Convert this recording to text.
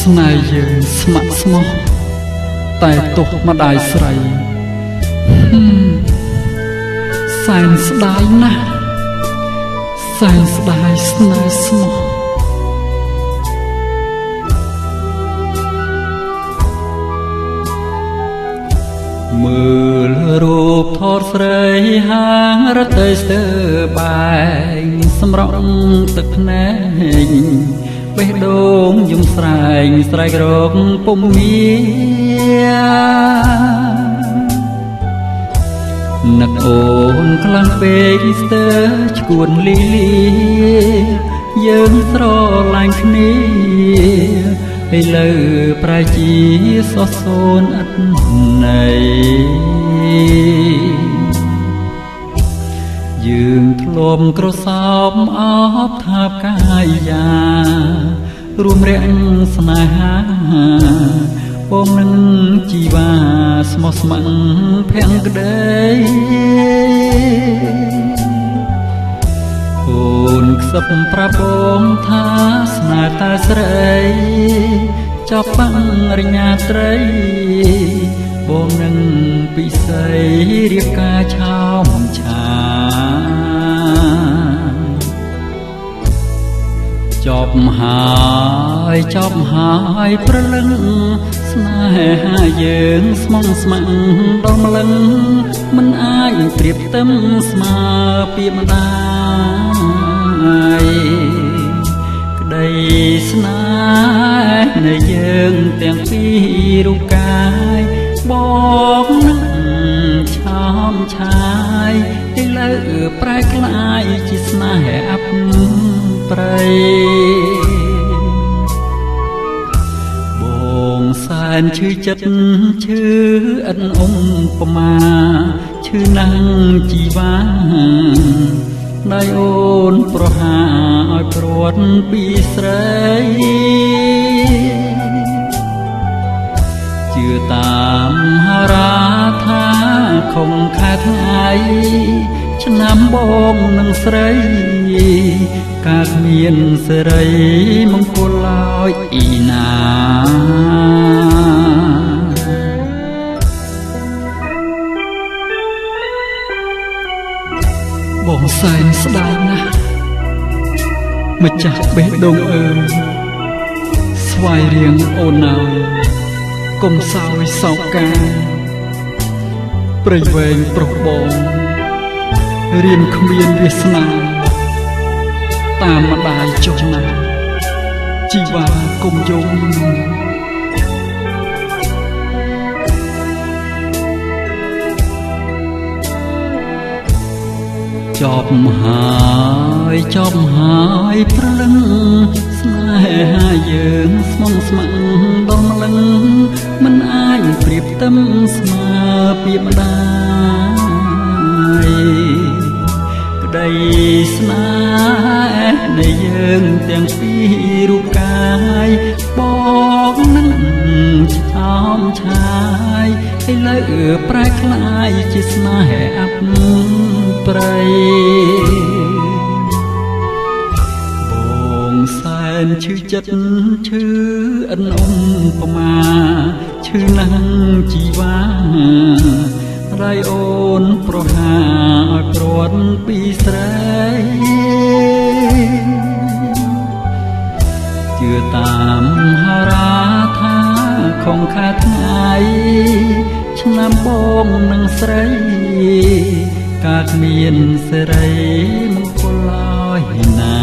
ស្នេហ៍យើងស្ម័គ្រស្មោះតែទោះម្ដាយស្រីសែនស្ដាយណាស់សែនស្ដាយស្នេហ៍ស្មោះមើលរូបថតស្រីហាងរត់ស្ទើបែងសម្រក់ទឹកភ្នែកបេះដូងយំស្រែងស្រែករកពុំមាននឹកអូនខ្លាំងពេកស្ទើឈួនលីលីយើងស្រឡាញ់គ្នាឥឡូវប្រែជាសោះសូនឥតន័យយើងធ្លាប់ក្រសោបអបថាបកាយារួមរាំងស្នេហាបងនឹងជីវ៉ាស្មោះស្ម័គ្រភាំងក្ដីអូនខ្សឹបប្រាប់បងថាស្នេហ៍តាស្រីចប់បរិញ្ញាត្រីបងនឹងពិសីរៀបការឆោមឆាចប់ហើយព្រលឹងស្នេហាយើងស្មងស្ម័គ្រដល់ម្លឹងមិនអាចប្រៀបផ្ទឹមស្មើពីម្ដាយក្ដីស្នេហ៍នៃយើងទាំងពីររូបកាយបងនឹងឆោមឆាយឥឡូវប្រែក្លាយជាស្នេហ៍អបប្រៃបងសែនឈឺចិត្តឈឺអិនអ៊ំប្រមាឈឺណាំងជីវ៉ាដៃអូនប្រហាឲ្យព្រាត់ពីស្រីជឿតាមហារាថាខំខែថ្ងៃឆ្នាំបងនឹងស្រីកើតមានសេរីមង្គលឲ្យអ៊ីណាបងសែនស្ដាយណាស់ម្ចាស់បេះដូងអើយស្វាយរៀងអូនណើកុំសោយសោកកាយព្រៃវែងប្រុសបងរៀនគ្មានវាសនាតាមម្ដាយចុះណាជីវ៉ាកុំយំចប់ហើយព្រលឹងស្នេហាយើងស្មងស្ម័គ្រដល់ម្លឹងមិនអាចប្រៀបផ្ទឹមស្មើពីម្ដាយក្ដីស្នេហ៍នៃយើងទាំងពីររូបកាយបងនឹងឆោមឆាយឥឡូវប្រែក្លាយជាស្នេហ៍អបប្រៃបងសែនឈឺចិត្តឈឺអិនអ៊ំប្រមាឈឺណាំងជីវ៉ាដៃអូនប្រហាឲ្យព្រាត់ពីស្រីជឿតាមហារាថាខំខែថ្ងៃឆ្នាំបងនឹងស្រីកើតមានសេរីមង្គលឲ្យណា